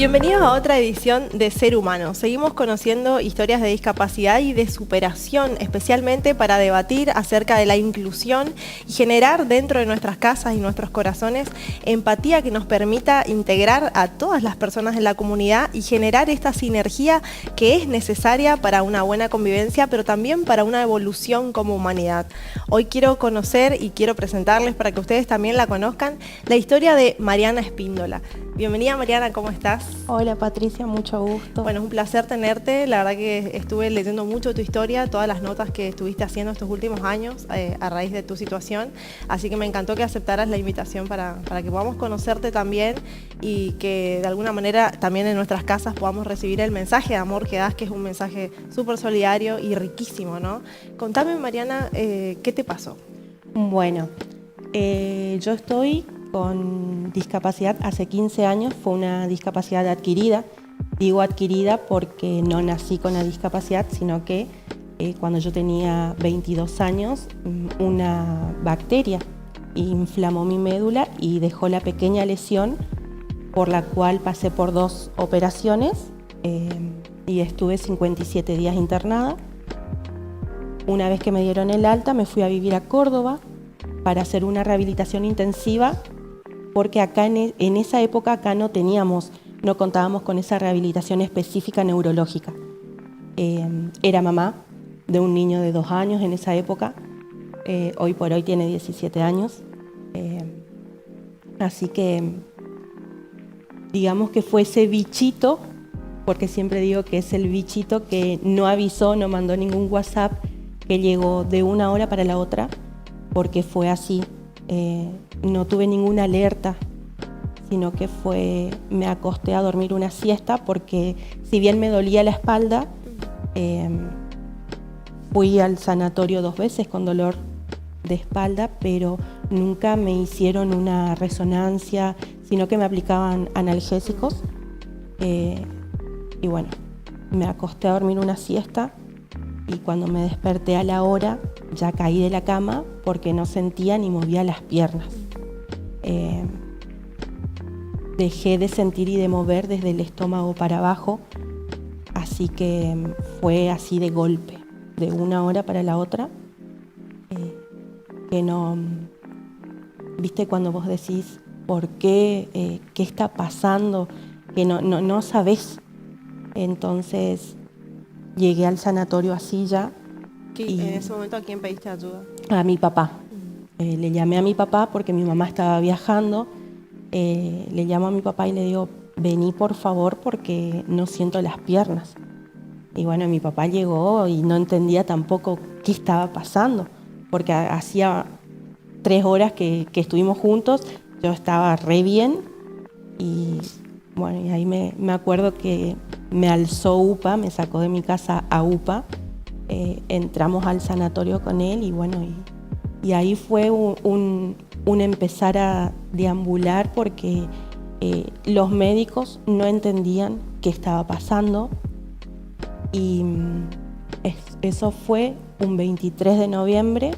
Bienvenidos a otra edición de Ser Humano. Seguimos conociendo historias de discapacidad y de superación, especialmente para debatir acerca de la inclusión y generar dentro de nuestras casas y nuestros corazones empatía que nos permita integrar a todas las personas de la comunidad y generar esta sinergia que es necesaria para una buena convivencia, pero también para una evolución como humanidad. Hoy quiero conocer y quiero presentarles, para que ustedes también la conozcan, la historia de Mariana Espíndola. Bienvenida, Mariana, ¿cómo estás? Hola Patricia, mucho gusto. Bueno, es un placer tenerte. La verdad que estuve leyendo mucho tu historia, todas las notas que estuviste haciendo estos últimos años a raíz de tu situación. Así que me encantó que aceptaras la invitación para que podamos conocerte también y que de alguna manera también en nuestras casas podamos recibir el mensaje de amor que das, que es un mensaje súper solidario y riquísimo, ¿no? Contame, Mariana, ¿qué te pasó? Bueno, yo estoy con discapacidad hace 15 años, fue una discapacidad adquirida. Digo adquirida porque no nací con la discapacidad, sino que cuando yo tenía 22 años, una bacteria inflamó mi médula y dejó la pequeña lesión, por la cual pasé por 2 operaciones y estuve 57 días internada. Una vez que me dieron el alta, me fui a vivir a Córdoba para hacer una rehabilitación intensiva, porque acá en esa época acá no contábamos con esa rehabilitación específica neurológica. Era mamá de un niño de 2 años en esa época, hoy por hoy tiene 17 años, así que digamos que fue ese bichito, porque siempre digo que es el bichito que no avisó, no mandó ningún WhatsApp, que llegó de una hora para la otra, porque fue así. No tuve ninguna alerta, sino que me acosté a dormir una siesta, porque si bien me dolía la espalda, fui al sanatorio 2 veces con dolor de espalda, pero nunca me hicieron una resonancia, sino que me aplicaban analgésicos. Y bueno, me acosté a dormir una siesta y cuando me desperté a la hora ya caí de la cama porque no sentía ni movía las piernas. Dejé de sentir y de mover desde el estómago para abajo, así que fue así de golpe, de una hora para la otra, que no, viste cuando vos decís por qué, qué está pasando, que no sabés. Entonces llegué al sanatorio así ya. ¿En ese momento a quién pediste ayuda? A mi papá. Le llamé a mi papá porque mi mamá estaba viajando. Le llamo a mi papá y le digo, vení por favor porque no siento las piernas. Y bueno, mi papá llegó y no entendía tampoco qué estaba pasando, porque hacía 3 horas que estuvimos juntos, yo estaba re bien y bueno, y ahí me acuerdo que me alzó UPA, me sacó de mi casa a UPA, entramos al sanatorio con él y bueno, y ahí fue un empezar a deambular porque los médicos no entendían qué estaba pasando y eso fue un 23 de noviembre.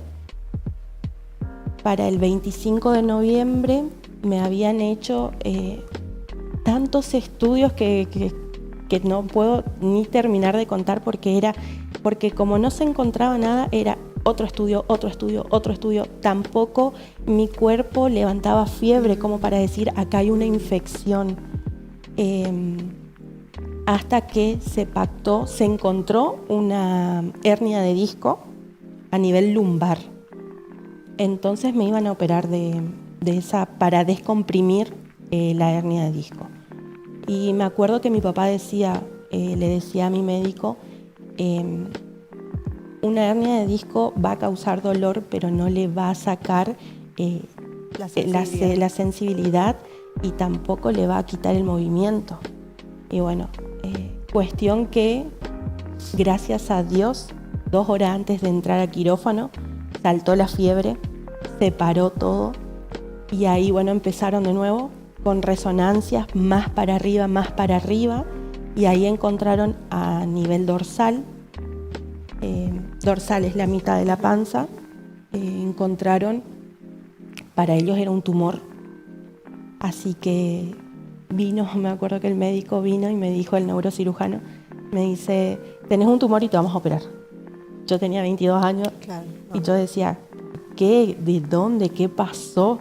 Para el 25 de noviembre me habían hecho tantos estudios que no puedo ni terminar de contar porque como no se encontraba nada, era otro estudio, otro estudio, otro estudio. Tampoco mi cuerpo levantaba fiebre como para decir acá hay una infección. Hasta que se encontró una hernia de disco a nivel lumbar. Entonces me iban a operar de esa para descomprimir la hernia de disco. Y me acuerdo que mi papá le decía a mi médico, una hernia de disco va a causar dolor, pero no le va a sacar la sensibilidad y tampoco le va a quitar el movimiento. Y bueno, cuestión que, gracias a Dios, 2 horas antes de entrar al quirófano, saltó la fiebre, se paró todo y ahí, bueno, empezaron de nuevo con resonancias más para arriba y ahí encontraron a nivel dorsal, dorsal es la mitad de la panza, encontraron, para ellos era un tumor, así que vino, me acuerdo que el médico vino y me dijo, el neurocirujano, me dice, tenés un tumor y te vamos a operar. Yo tenía 22 años Claro, y yo decía, ¿qué? ¿De dónde? ¿Qué pasó?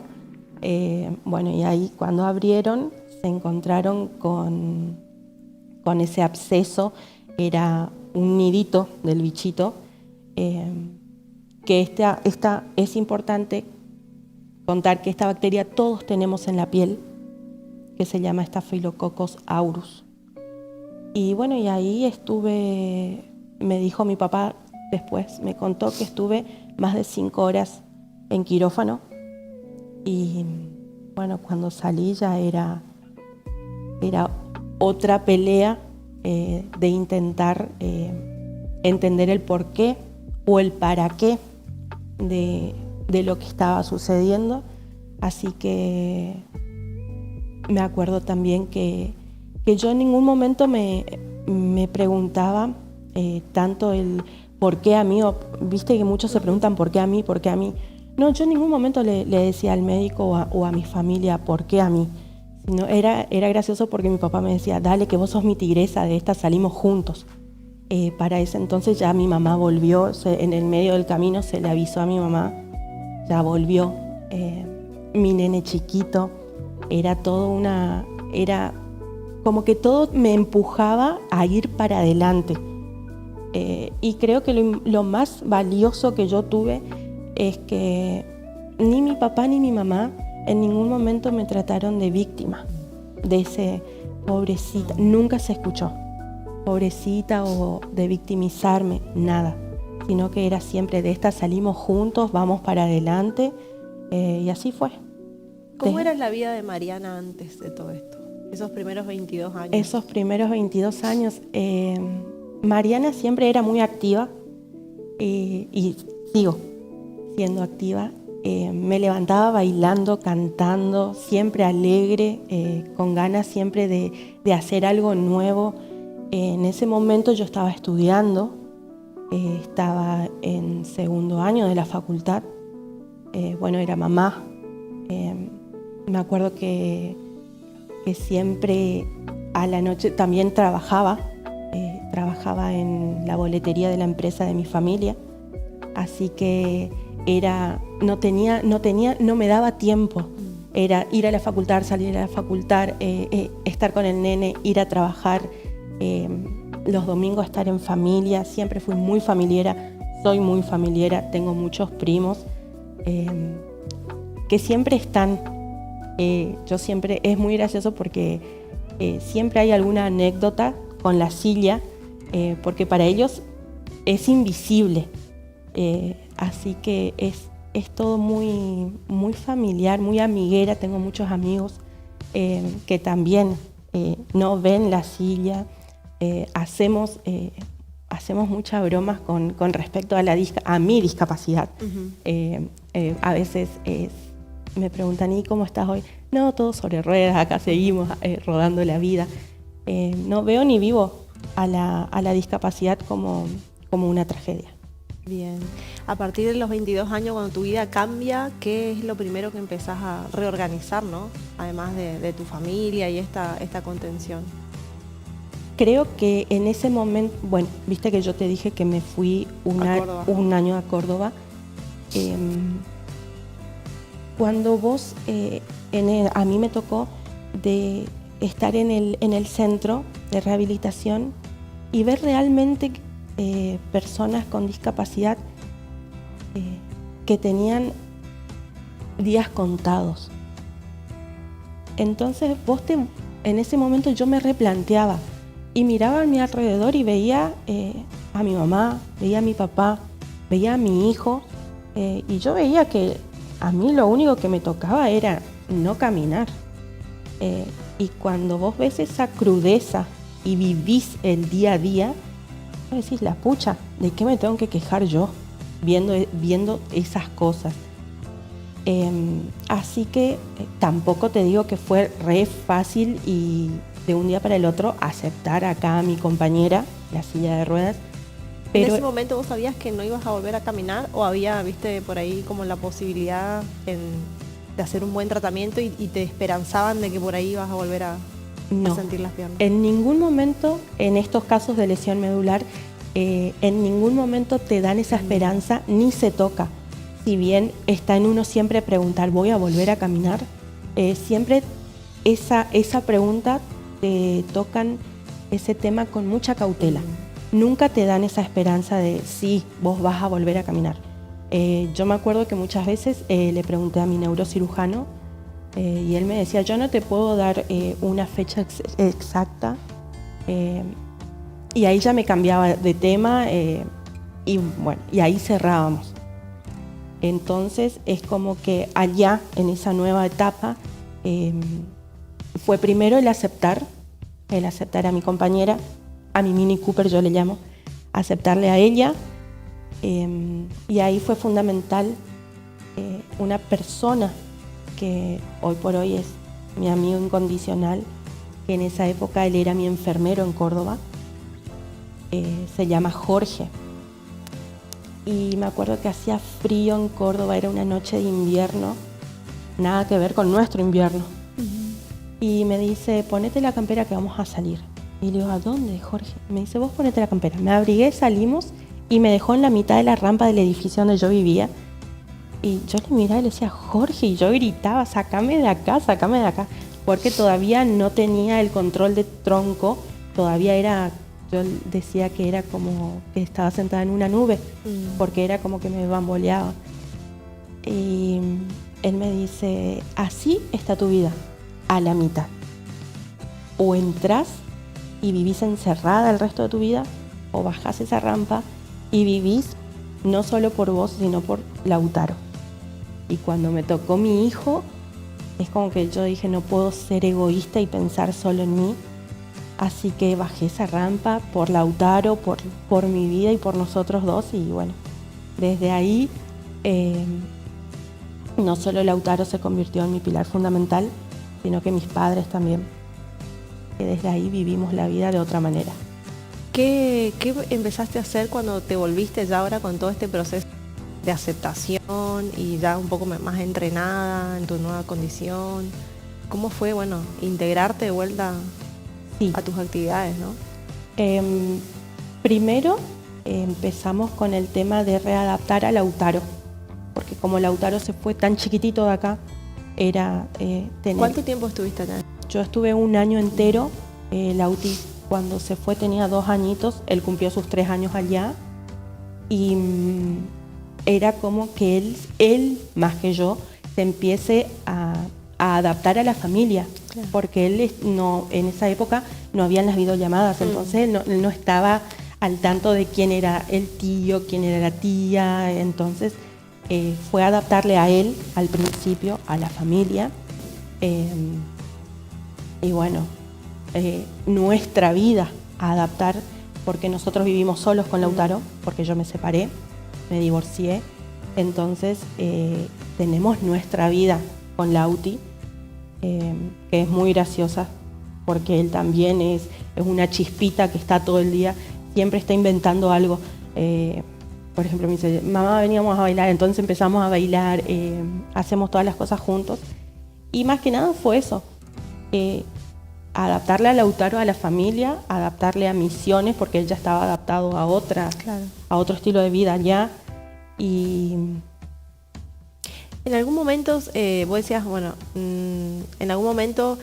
Bueno, y ahí cuando abrieron se encontraron con ese absceso, era un nidito del bichito, que es importante contar que esta bacteria todos tenemos en la piel, que se llama Staphylococcus aureus. Y bueno, y ahí estuve, me dijo mi papá después, me contó que estuve más de 5 horas en quirófano y bueno, cuando salí ya era otra pelea de intentar entender el por qué o el para qué de lo que estaba sucediendo. Así que me acuerdo también que yo en ningún momento me preguntaba tanto el por qué a mí, o viste que muchos se preguntan por qué a mí, por qué a mí. No, yo en ningún momento le decía al médico o a mi familia por qué a mí. Sino era gracioso porque mi papá me decía, dale que vos sos mi tigresa, de esta salimos juntos. Para ese entonces ya mi mamá volvió, en el medio del camino se le avisó a mi mamá, ya volvió. Mi nene chiquito, era como que todo me empujaba a ir para adelante. Y creo que lo más valioso que yo tuve es que ni mi papá ni mi mamá en ningún momento me trataron de víctima, de ese pobrecita, nunca se escuchó, pobrecita o de victimizarme, nada, sino que era siempre de esta salimos juntos, vamos para adelante, y así fue. ¿Cómo era la vida de Mariana antes de todo esto? Esos primeros 22 años. Esos primeros 22 años, Mariana siempre era muy activa y sigo siendo activa. Me levantaba bailando, cantando, siempre alegre, con ganas siempre de hacer algo nuevo. En ese momento yo estaba estudiando, estaba en 2º año de la facultad. Bueno, era mamá. Me acuerdo que siempre a la noche también trabajaba en la boletería de la empresa de mi familia, así que no me daba tiempo. Era ir a la facultad, salir a la facultad, estar con el nene, ir a trabajar, los domingos estar en familia. Siempre fui muy familiera, soy muy familiera, tengo muchos primos que siempre están. Yo siempre, es muy gracioso porque siempre hay alguna anécdota con la silla, porque para ellos es invisible. Así que es todo muy, muy familiar, muy amiguera. Tengo muchos amigos que también no ven la silla. Hacemos muchas bromas con respecto a mi discapacidad. Uh-huh. A veces me preguntan, ¿y cómo estás hoy? No, todo sobre ruedas, acá seguimos rodando la vida. No veo ni vivo a la discapacidad como una tragedia. Bien. A partir de los 22 años, cuando tu vida cambia, ¿qué es lo primero que empezás a reorganizar, ¿no? Además de tu familia y esta contención. Creo que en ese momento, bueno, viste que yo te dije que me fui un año a Córdoba. Cuando vos, a mí me tocó de estar en el centro de rehabilitación y ver realmente personas con discapacidad que tenían días contados. Entonces en ese momento yo me replanteaba y miraba a mi alrededor y veía a mi mamá, veía a mi papá, veía a mi hijo, y yo veía que a mí lo único que me tocaba era no caminar. Y cuando vos ves esa crudeza y vivís el día a día, vos decís, la pucha, ¿de qué me tengo que quejar yo viendo esas cosas? Así que tampoco te digo que fue re fácil y de un día para el otro aceptar acá a mi compañera, la silla de ruedas. Pero ¿en ese momento vos sabías que no ibas a volver a caminar o había, viste, por ahí como la posibilidad de hacer un buen tratamiento y te esperanzaban de que por ahí ibas a volver a No. a sentir las piernas. En ningún momento, en estos casos de lesión medular, en ningún momento te dan esa esperanza ni se toca. Si bien está en uno siempre preguntar, ¿voy a volver a caminar? Siempre esa pregunta te tocan ese tema con mucha cautela. Nunca te dan esa esperanza de sí, vos vas a volver a caminar. Yo me acuerdo que muchas veces le pregunté a mi neurocirujano y él me decía, yo no te puedo dar una fecha exacta. Y ahí ya me cambiaba de tema y bueno, y ahí cerrábamos. Entonces es como que allá, en esa nueva etapa, fue primero el aceptar a mi compañera, a mi Mini Cooper yo le llamo, aceptarle a ella, y ahí fue fundamental una persona que hoy por hoy es mi amigo incondicional, que en esa época él era mi enfermero en Córdoba, se llama Jorge. Y me acuerdo que hacía frío en Córdoba, era una noche de invierno, nada que ver con nuestro invierno. Y me dice, ponete la campera que vamos a salir. Y le digo, ¿a dónde, Jorge? Me dice, vos ponete la campera. Me abrigué, salimos y me dejó en la mitad de la rampa del edificio donde yo vivía. Y yo le miraba y le decía, Jorge, y yo gritaba, sácame de acá, porque todavía no tenía el control de tronco, todavía era, yo decía que era como que estaba sentada en una nube, porque era como que me bamboleaba. Y él me dice, así está tu vida, a la mitad. O entras y vivís encerrada el resto de tu vida, o bajás esa rampa y vivís no solo por vos, sino por Lautaro. Y cuando me tocó mi hijo, es como que yo dije, no puedo ser egoísta y pensar solo en mí. Así que bajé esa rampa por Lautaro, por mi vida y por nosotros dos. Y bueno, desde ahí, no solo Lautaro se convirtió en mi pilar fundamental, sino que mis padres también. Que desde ahí vivimos la vida de otra manera. ¿Qué empezaste a hacer cuando te volviste ya ahora con todo este proceso de aceptación y ya un poco más entrenada en tu nueva condición? ¿Cómo fue, bueno, integrarte de vuelta a tus actividades, ¿no? Primero empezamos con el tema de readaptar a Lautaro, porque como Lautaro se fue tan chiquitito de acá, era tener... ¿Cuánto tiempo estuviste acá? Yo estuve 1 año entero. Lauti cuando se fue tenía 2 añitos, él cumplió sus 3 años allá y era como que él más que yo se empiece a adaptar a la familia, claro. Porque él no, en esa época no habían las videollamadas, entonces él no estaba al tanto de quién era el tío, quién era la tía, entonces fue adaptarle a él al principio, a la familia, y bueno, nuestra vida a adaptar, porque nosotros vivimos solos con Lautaro, porque yo me separé, me divorcié, entonces tenemos nuestra vida con Lauti, que es muy graciosa, porque él también es una chispita que está todo el día, siempre está inventando algo. Por ejemplo, me dice, mamá, veníamos a bailar, entonces empezamos a bailar, hacemos todas las cosas juntos. Y más que nada fue eso, adaptarle a Lautaro a la familia, adaptarle a Misiones, porque él ya estaba adaptado a otro estilo de vida allá. Y en algún momento, vos decías, bueno, en algún momento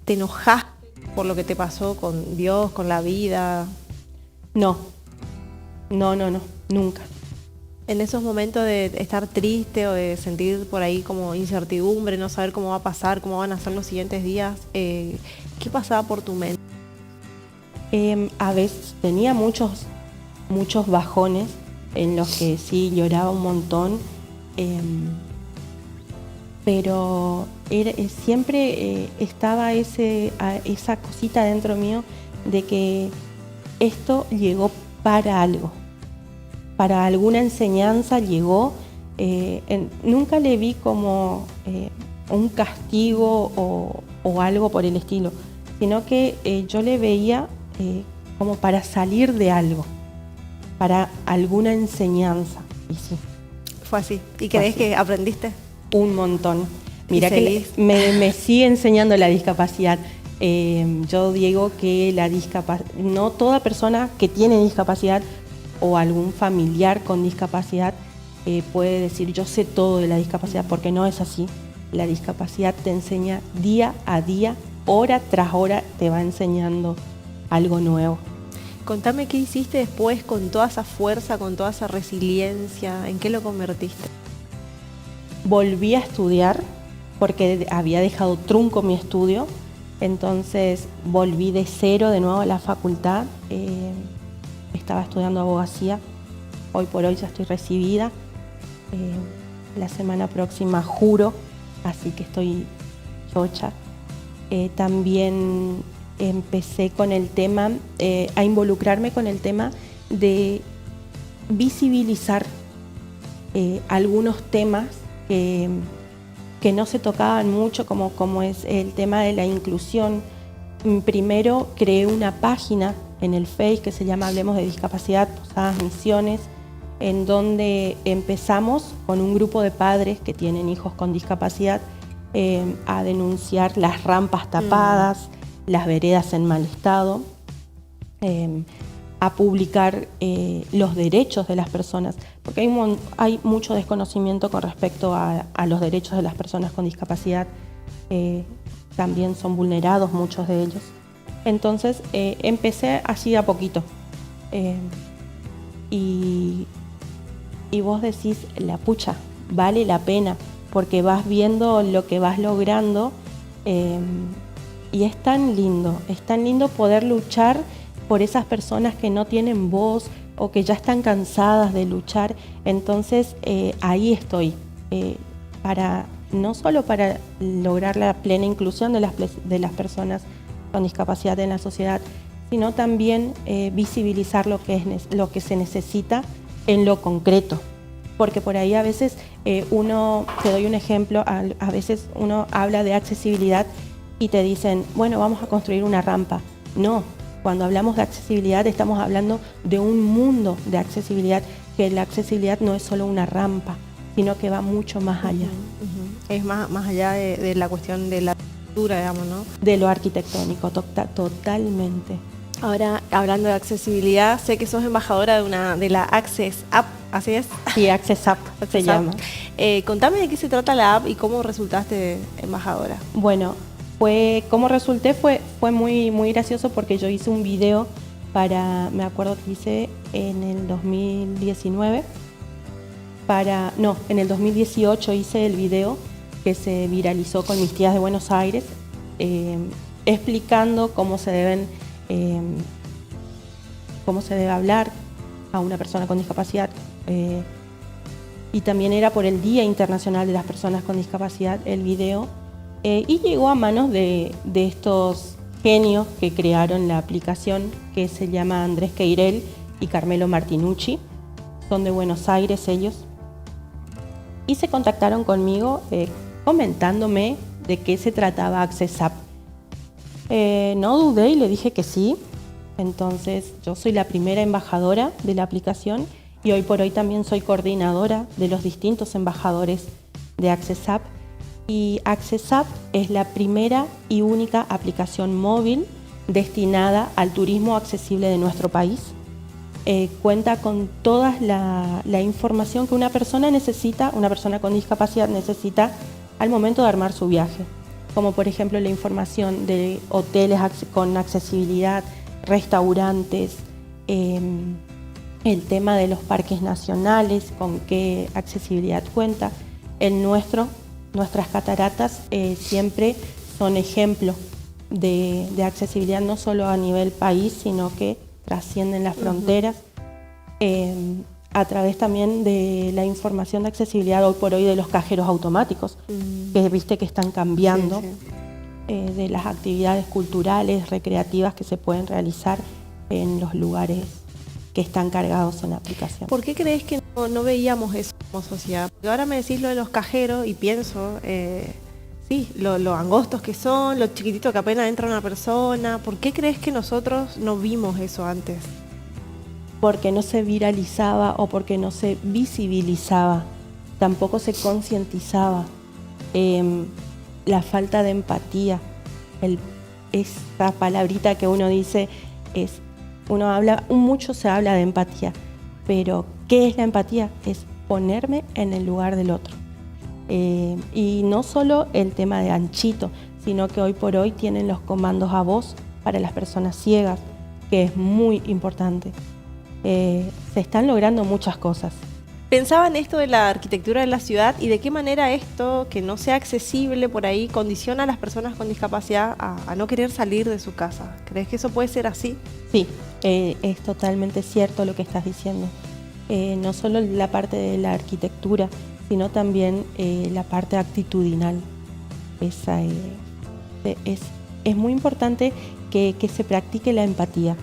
te enojaste por lo que te pasó con Dios, con la vida. No, nunca. En esos momentos de estar triste o de sentir por ahí como incertidumbre, no saber cómo va a pasar, cómo van a ser los siguientes días, ¿qué pasaba por tu mente? A veces tenía muchos bajones en los que sí lloraba un montón, pero siempre estaba esa cosita dentro mío de que esto llegó para algo, para alguna enseñanza llegó. Nunca le vi como un castigo o algo por el estilo, sino que yo le veía como para salir de algo, para alguna enseñanza. Y sí. Fue así. ¿Y crees que aprendiste? Un montón. Mira que me sigue enseñando la discapacidad. Yo digo que no toda persona que tiene discapacidad o algún familiar con discapacidad puede decir yo sé todo de la discapacidad, porque no es así. La discapacidad te enseña día a día, hora tras hora, te va enseñando algo nuevo. Contame qué hiciste después con toda esa fuerza, con toda esa resiliencia, ¿en qué lo convertiste? Volví a estudiar porque había dejado trunco mi estudio, entonces volví de cero de nuevo a la facultad. Estaba estudiando abogacía, hoy por hoy ya estoy recibida. La semana próxima juro, así que estoy chocha. También empecé con el tema, a involucrarme con el tema de visibilizar algunos temas que no se tocaban mucho, como es el tema de la inclusión. Primero creé una página en el Face que se llama Hablemos de Discapacidad, Posadas Misiones, en donde empezamos con un grupo de padres que tienen hijos con discapacidad a denunciar las rampas tapadas, las veredas en mal estado, a publicar los derechos de las personas, porque hay mucho desconocimiento con respecto a los derechos de las personas con discapacidad. También son vulnerados muchos de ellos. Entonces empecé así a poquito. Y vos decís, la pucha, vale la pena, porque vas viendo lo que vas logrando y es tan lindo poder luchar por esas personas que no tienen voz o que ya están cansadas de luchar. Entonces ahí estoy, no solo para lograr la plena inclusión de las personas con discapacidad en la sociedad, sino también visibilizar lo que se necesita en lo concreto. Porque por ahí a veces te doy un ejemplo, a veces uno habla de accesibilidad y te dicen, bueno, vamos a construir una rampa. No, cuando hablamos de accesibilidad estamos hablando de un mundo de accesibilidad, que la accesibilidad no es solo una rampa, sino que va mucho más allá. Es más allá de la cuestión de la arquitectura, digamos, ¿no? De lo arquitectónico, totalmente. Ahora, hablando de accesibilidad, sé que sos embajadora de la Access App, ¿así es? Sí, Access App se llama. Contame de qué se trata la app y cómo resultaste embajadora. Bueno, como resulté fue muy, muy gracioso, porque yo hice un video me acuerdo que hice en el 2019, en el 2018 hice el video que se viralizó con mis tías de Buenos Aires, explicando cómo se debe hablar a una persona con discapacidad, y también era por el Día Internacional de las Personas con Discapacidad el video, y llegó a manos de estos genios que crearon la aplicación, que se llama Andrés Queirel y Carmelo Martinucci. Son de Buenos Aires ellos, y se contactaron conmigo comentándome de qué se trataba Access App. No dudé y le dije que sí. Entonces yo soy la primera embajadora de la aplicación y hoy por hoy también soy coordinadora de los distintos embajadores de Access App. Y Access App es la primera y única aplicación móvil destinada al turismo accesible de nuestro país. Cuenta con toda la información que una persona con discapacidad necesita al momento de armar su viaje, como por ejemplo la información de hoteles con accesibilidad, restaurantes, el tema de los parques nacionales, con qué accesibilidad cuenta. Nuestras cataratas siempre son ejemplo de accesibilidad, no solo a nivel país, sino que trascienden las fronteras, a través también de la información de accesibilidad hoy por hoy de los cajeros automáticos, que viste que están cambiando, de las actividades culturales, recreativas que se pueden realizar en los lugares que están cargados en la aplicación. ¿Por qué crees que no veíamos eso como sociedad? Porque ahora me decís lo de los cajeros y pienso, lo angostos que son, lo chiquitito que apenas entra una persona. ¿Por qué crees que nosotros no vimos eso antes? Porque no se viralizaba o porque no se visibilizaba, tampoco se concientizaba. La falta de empatía, esa palabrita que uno dice es, mucho se habla de empatía, pero ¿qué es la empatía? Es ponerme en el lugar del otro. Y no solo el tema de Anchito, sino que hoy por hoy tienen los comandos a voz para las personas ciegas, que es muy importante. Se están logrando muchas cosas. Pensaba en esto de la arquitectura de la ciudad y de qué manera esto, que no sea accesible por ahí, condiciona a las personas con discapacidad a no querer salir de su casa. ¿Crees que eso puede ser así? Sí, es totalmente cierto lo que estás diciendo. No solo la parte de la arquitectura, sino también la parte actitudinal. Es muy importante que se practique la empatía,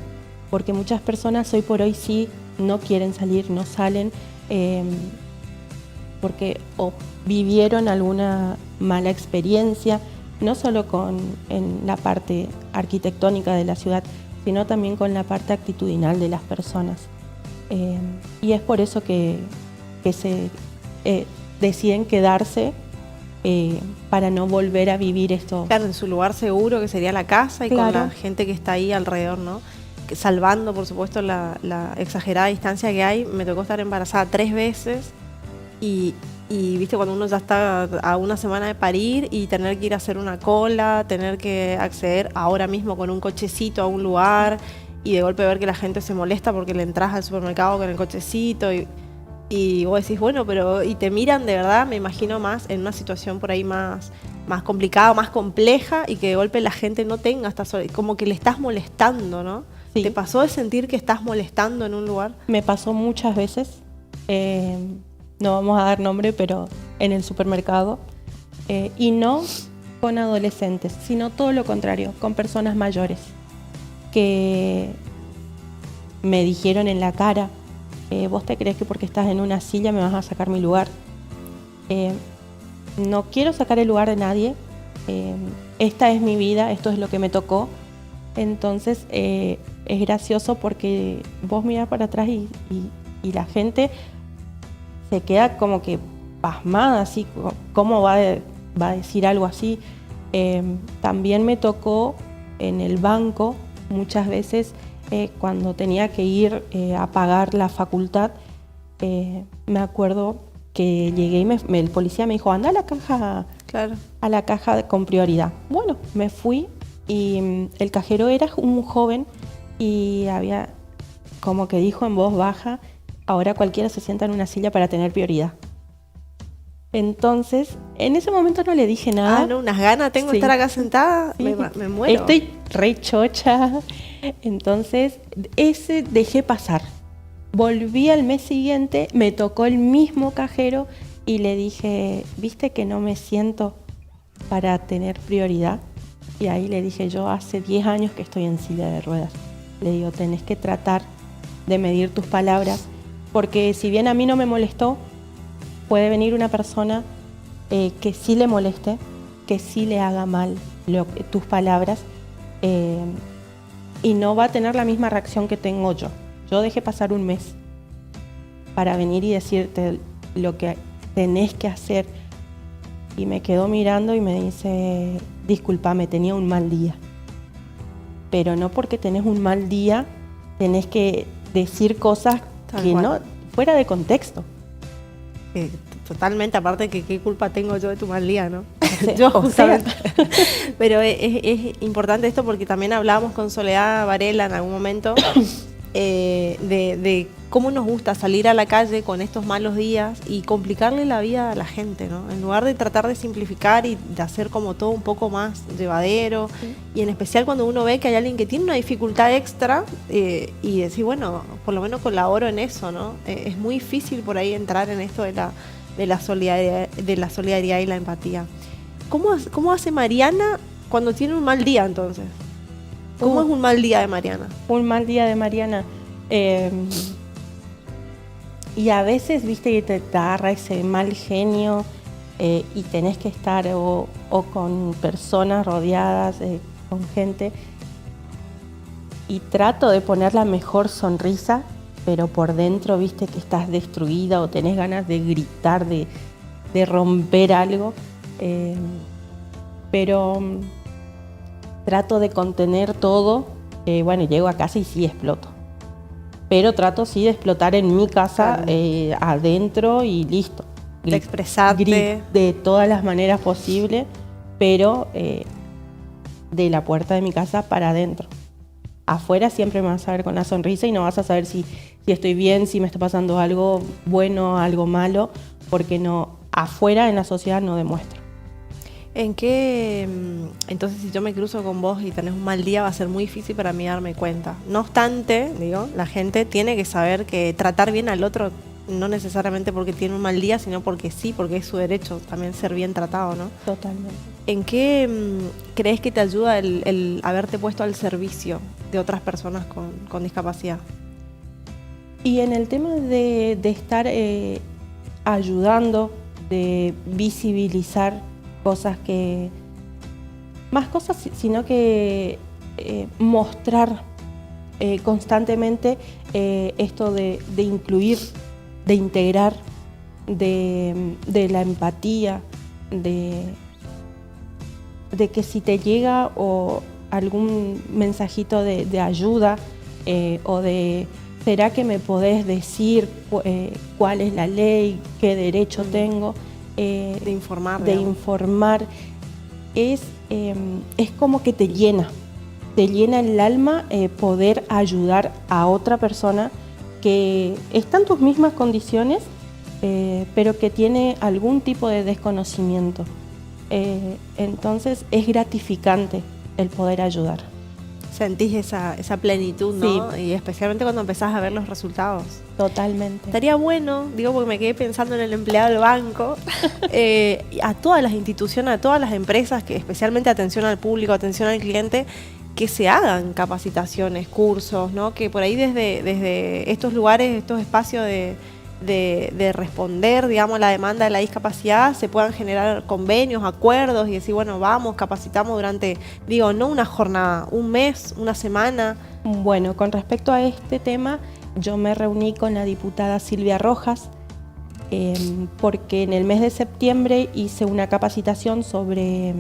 porque muchas personas hoy por hoy sí no quieren salir, no salen, porque o vivieron alguna mala experiencia, no solo en la parte arquitectónica de la ciudad, sino también con la parte actitudinal de las personas. Y es por eso que se deciden quedarse para no volver a vivir esto. Claro, en su lugar seguro, que sería la casa, y claro, con la gente que está ahí alrededor, ¿no? Salvando, por supuesto, la exagerada distancia que hay. Me tocó estar embarazada 3 veces y viste, cuando uno ya está a una semana de parir y tener que ir a hacer una cola, tener que acceder ahora mismo con un cochecito a un lugar y de golpe ver que la gente se molesta porque le entras al supermercado con el cochecito y vos decís, bueno, pero y te miran de verdad, me imagino, más en una situación por ahí más complicada, más compleja, y que de golpe la gente no tenga esta como que le estás molestando, ¿no? Sí. ¿Te pasó de sentir que estás molestando en un lugar? Me pasó muchas veces, no vamos a dar nombre, pero en el supermercado, y no con adolescentes, sino todo lo contrario, con personas mayores, que me dijeron en la cara, ¿vos te crees que porque estás en una silla me vas a sacar mi lugar? No quiero sacar el lugar de nadie, esta es mi vida, esto es lo que me tocó. Entonces es gracioso porque vos mirás para atrás y la gente se queda como que pasmada, así, ¿cómo va a decir algo así? También me tocó en el banco muchas veces, cuando tenía que ir a pagar la facultad, me acuerdo que llegué y el policía me dijo, anda a la caja, claro, a la caja con prioridad. Bueno, me fui y el cajero era un joven y había como que dijo en voz baja, ahora cualquiera se sienta en una silla para tener prioridad. Entonces, en ese momento no le dije nada. Ah, no, unas ganas tengo de estar acá sentada, sí. me muero. Estoy re chocha. Entonces, dejé pasar. Volví al mes siguiente, me tocó el mismo cajero y le dije, ¿viste que no me siento para tener prioridad? Y ahí le dije, yo hace 10 años que estoy en silla de ruedas. Le digo, tenés que tratar de medir tus palabras, porque si bien a mí no me molestó, puede venir una persona que sí le moleste, que sí le haga mal tus palabras, y no va a tener la misma reacción que tengo yo. Yo dejé pasar un mes para venir y decirte lo que tenés que hacer. Y me quedó mirando y me dice, discúlpame, tenía un mal día. Pero no porque tenés un mal día, tenés que decir cosas que no, fuera de contexto. Totalmente, aparte que qué culpa tengo yo de tu mal día, ¿no? Yo, justamente. Pero es importante esto porque también hablábamos con Soledad Varela en algún momento de cómo nos gusta salir a la calle con estos malos días y complicarle la vida a la gente, ¿no? En lugar de tratar de simplificar y de hacer como todo un poco más llevadero, sí. Y en especial cuando uno ve que hay alguien que tiene una dificultad extra y decir, bueno, por lo menos colaboro en eso, ¿no? Es muy difícil por ahí entrar en esto de la solidaridad y la empatía. ¿Cómo hace Mariana cuando tiene un mal día entonces? ¿Cómo es un mal día de Mariana? Un mal día de Mariana. Y a veces, viste, que te agarra ese mal genio y tenés que estar o con personas rodeadas, con gente. Y trato de poner la mejor sonrisa, pero por dentro, viste, que estás destruida o tenés ganas de gritar, de romper algo. Pero trato de contener todo. Bueno, llego a casa y sí exploto. Pero trato sí de explotar en mi casa, claro, adentro y listo. De expresarte. De todas las maneras posibles, pero de la puerta de mi casa para adentro. Afuera siempre me vas a ver con la sonrisa y no vas a saber si estoy bien, si me está pasando algo bueno, algo malo, porque no, afuera en la sociedad no demuestro. Entonces, si yo me cruzo con vos y tenés un mal día, va a ser muy difícil para mí darme cuenta. No obstante, digo, la gente tiene que saber que tratar bien al otro, no necesariamente porque tiene un mal día, sino porque sí, porque es su derecho también ser bien tratado, ¿no? Totalmente. ¿En qué crees que te ayuda el haberte puesto al servicio de otras personas con discapacidad? Y en el tema de estar ayudando, de visibilizar cosas que... Más cosas, sino que mostrar constantemente esto de incluir, de integrar, de la empatía, de que si te llega o algún mensajito de ayuda o de ¿será que me podés decir cuál es la ley, qué derecho tengo? De informar. De informar. Es como que te llena el alma poder ayudar a otra persona que está en tus mismas condiciones, pero que tiene algún tipo de desconocimiento. Entonces es gratificante el poder ayudar. Sentís esa plenitud, ¿no? Sí. Y especialmente cuando empezás a ver los resultados. Totalmente. Estaría bueno, digo porque me quedé pensando en el empleado del banco, a todas las instituciones, a todas las empresas, que especialmente atención al público, atención al cliente, que se hagan capacitaciones, cursos, ¿no? Que por ahí desde estos lugares, estos espacios de responder, digamos, la demanda de la discapacidad, se puedan generar convenios, acuerdos y decir, bueno, vamos, capacitamos durante, digo, no una jornada, un mes, una semana. Bueno, con respecto a este tema, yo me reuní con la diputada Silvia Rojas porque en el mes de septiembre hice una capacitación sobre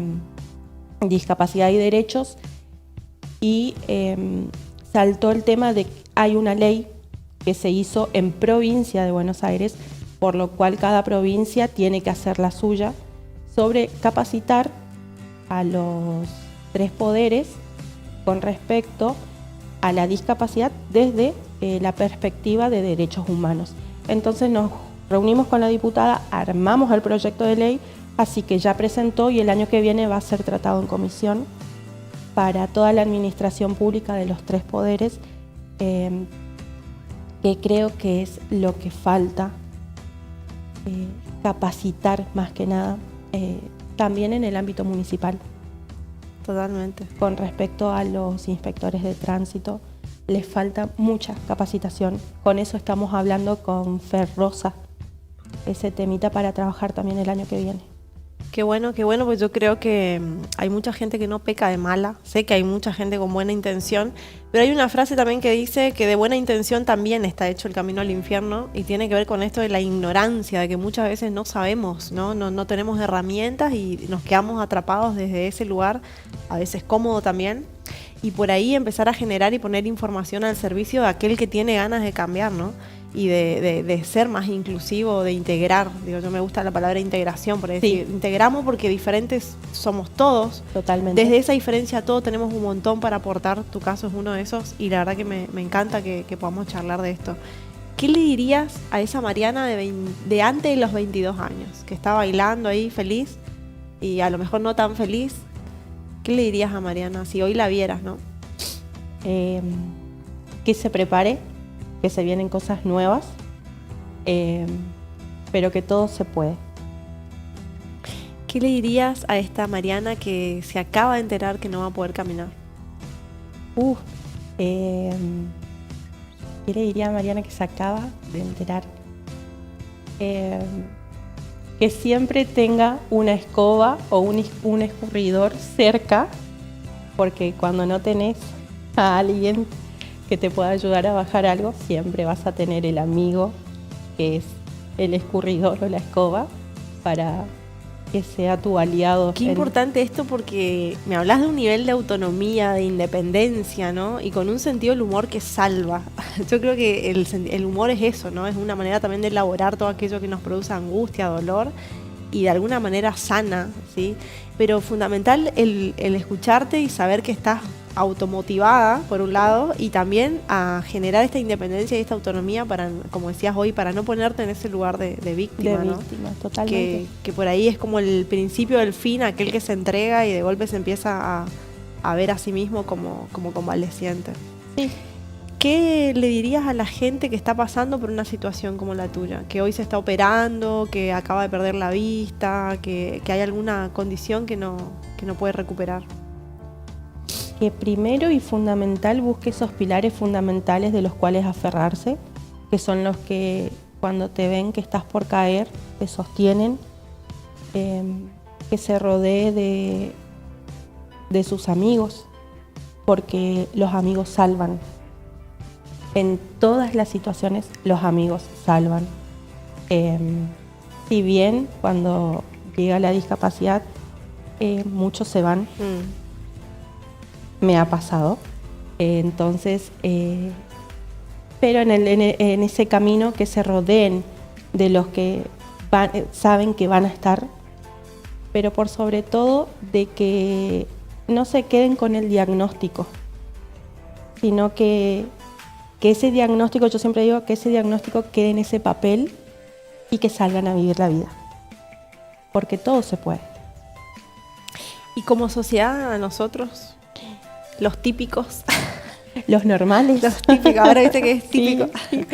discapacidad y derechos y saltó el tema de que hay una ley que se hizo en provincia de Buenos Aires, por lo cual cada provincia tiene que hacer la suya, sobre capacitar a los 3 poderes con respecto a la discapacidad desde la perspectiva de derechos humanos. Entonces nos reunimos con la diputada, armamos el proyecto de ley, así que ya presentó y el año que viene va a ser tratado en comisión para toda la administración pública de los 3 poderes, que creo que es lo que falta, capacitar más que nada, también en el ámbito municipal. Totalmente. Con respecto a los inspectores de tránsito, les falta mucha capacitación. Con eso estamos hablando con Fer Rosa, ese temita para trabajar también el año que viene. Qué bueno, pues yo creo que hay mucha gente que no peca de mala, sé que hay mucha gente con buena intención, pero hay una frase también que dice que de buena intención también está hecho el camino al infierno y tiene que ver con esto de la ignorancia, de que muchas veces no sabemos, no tenemos herramientas y nos quedamos atrapados desde ese lugar, a veces cómodo también, y por ahí empezar a generar y poner información al servicio de aquel que tiene ganas de cambiar, ¿no? Y de ser más inclusivo, de integrar. Digo, yo me gusta la palabra integración, por decir, integramos porque diferentes somos todos. Totalmente. Desde esa diferencia todos tenemos un montón para aportar. Tu caso es uno de esos y la verdad que me encanta que podamos charlar de esto. ¿Qué le dirías a esa Mariana de antes de los 22 años? Que está bailando ahí feliz y a lo mejor no tan feliz. ¿Qué le dirías a Mariana si hoy la vieras, no? Que se prepare, que se vienen cosas nuevas, pero que todo se puede. ¿Qué le dirías a esta Mariana que se acaba de enterar que no va a poder caminar? ¿Qué le diría a Mariana que se acaba de enterar? Que siempre tenga una escoba o un escurridor cerca, porque cuando no tenés a alguien que te pueda ayudar a bajar algo, siempre vas a tener el amigo que es el escurridor o la escoba para que sea tu aliado. Qué importante esto, porque me hablas de un nivel de autonomía, de independencia, ¿no? Y con un sentido del humor que salva. Yo creo que el humor es eso, ¿no? Es una manera también de elaborar todo aquello que nos produce angustia, dolor, y de alguna manera sana, ¿sí? Pero fundamental el escucharte y saber que estás automotivada, por un lado, y también a generar esta independencia y esta autonomía para, como decías hoy, para no ponerte en ese lugar de víctima, De ¿no? víctima, totalmente. Que por ahí es como el principio del fin, aquel que se entrega y de golpe se empieza a ver a sí mismo como convaleciente. Sí. ¿Qué le dirías a la gente que está pasando por una situación como la tuya? Que hoy se está operando, que acaba de perder la vista, que hay alguna condición que no puede recuperar. Que primero y fundamental busque esos pilares fundamentales de los cuales aferrarse, que son los que cuando te ven que estás por caer, te sostienen, que se rodee de sus amigos, porque los amigos salvan. En todas las situaciones los amigos salvan. Si bien cuando llega la discapacidad muchos se van, me ha pasado, entonces, pero en ese camino que se rodeen de los que saben que van a estar, pero por sobre todo de que no se queden con el diagnóstico, sino que ese diagnóstico, yo siempre digo que ese diagnóstico quede en ese papel y que salgan a vivir la vida, porque todo se puede. Y como sociedad, a nosotros, los típicos, los normales, los típicos, ahora viste que es típico. Sí.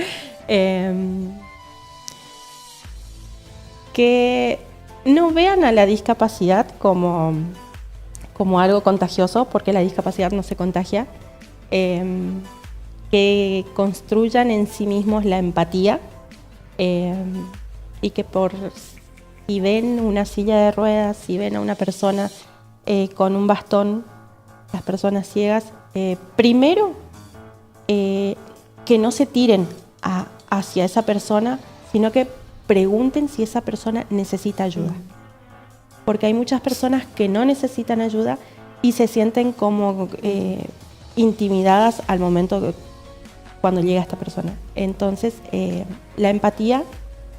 Que no vean a la discapacidad como algo contagioso, porque la discapacidad no se contagia. Que construyan en sí mismos la empatía, y que si ven una silla de ruedas, si ven a una persona con un bastón, las personas ciegas, primero que no se tiren hacia esa persona, sino que pregunten si esa persona necesita ayuda. Porque hay muchas personas que no necesitan ayuda y se sienten como intimidadas al momento cuando llega esta persona. Entonces, la empatía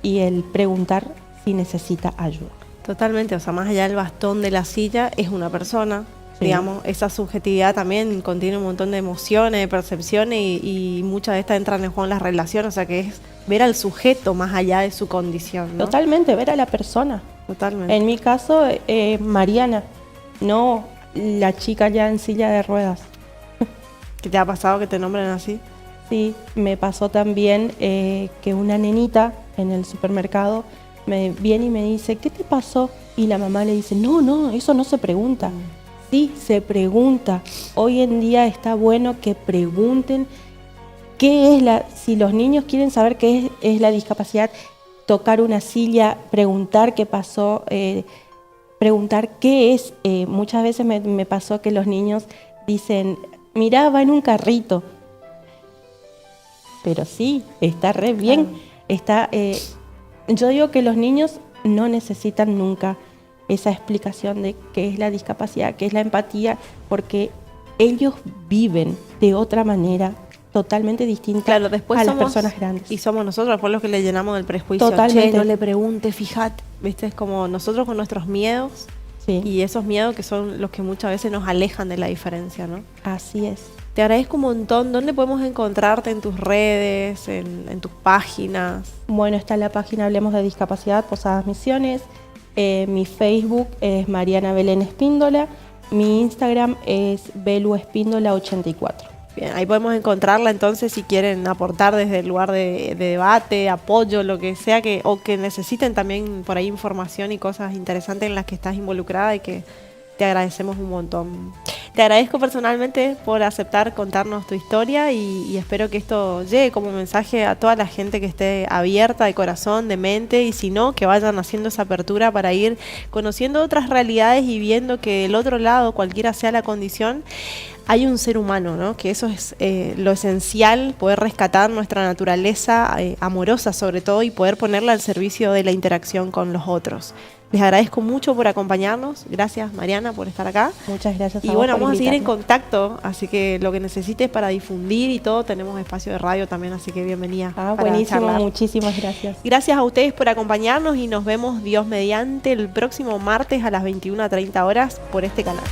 y el preguntar si necesita ayuda. Totalmente, o sea, más allá del bastón de la silla, es una persona. Sí. Digamos, esa subjetividad también contiene un montón de emociones, de percepciones y muchas de estas entran en juego en las relaciones, o sea que es ver al sujeto más allá de su condición, ¿no? Totalmente, ver a la persona. Totalmente. En mi caso, Mariana, no la chica ya en silla de ruedas. ¿Qué te ha pasado que te nombren así? Sí, me pasó también que una nenita en el supermercado me viene y me dice, ¿qué te pasó? Y la mamá le dice, no, eso no se pregunta. Sí, se pregunta. Hoy en día está bueno que pregunten qué es si los niños quieren saber qué es la discapacidad, tocar una silla, preguntar qué pasó, preguntar qué es. Muchas veces me pasó que los niños dicen, mirá, va en un carrito. Pero sí, está re bien. Claro. Yo digo que los niños no necesitan nunca esa explicación de qué es la discapacidad, qué es la empatía, porque ellos viven de otra manera totalmente distinta, claro, después a las personas grandes. Y somos nosotros después los que le llenamos del prejuicio. Totalmente. Che, no le pregunte, fíjate. ¿Viste? Es como nosotros con nuestros miedos, sí. Y esos miedos que son los que muchas veces nos alejan de la diferencia, ¿no? Así es. Te agradezco un montón. ¿Dónde podemos encontrarte en tus redes, en tus páginas? Bueno, está la página Hablemos de Discapacidad, Posadas Misiones. Mi Facebook es Mariana Belén Espíndola. Mi Instagram es beluespíndola84. Bien, ahí podemos encontrarla entonces si quieren aportar desde el lugar de debate, apoyo, lo que sea, o que necesiten también por ahí información y cosas interesantes en las que estás involucrada y que te agradecemos un montón. Te agradezco personalmente por aceptar contarnos tu historia y espero que esto llegue como mensaje a toda la gente que esté abierta de corazón, de mente, y si no, que vayan haciendo esa apertura para ir conociendo otras realidades y viendo que del otro lado, cualquiera sea la condición, hay un ser humano, ¿no? Que eso es lo esencial, poder rescatar nuestra naturaleza amorosa sobre todo y poder ponerla al servicio de la interacción con los otros. Les agradezco mucho por acompañarnos. Gracias, Mariana, por estar acá. Muchas gracias a Y vos bueno, por vamos a seguir en invitarme. contacto, así que lo que necesites para difundir y todo, tenemos espacio de radio también, así que bienvenida. Ah, para buenísimo, charlar. muchísimas gracias. Gracias a ustedes por acompañarnos y nos vemos, Dios mediante, el próximo martes a las 21:30 horas por este canal.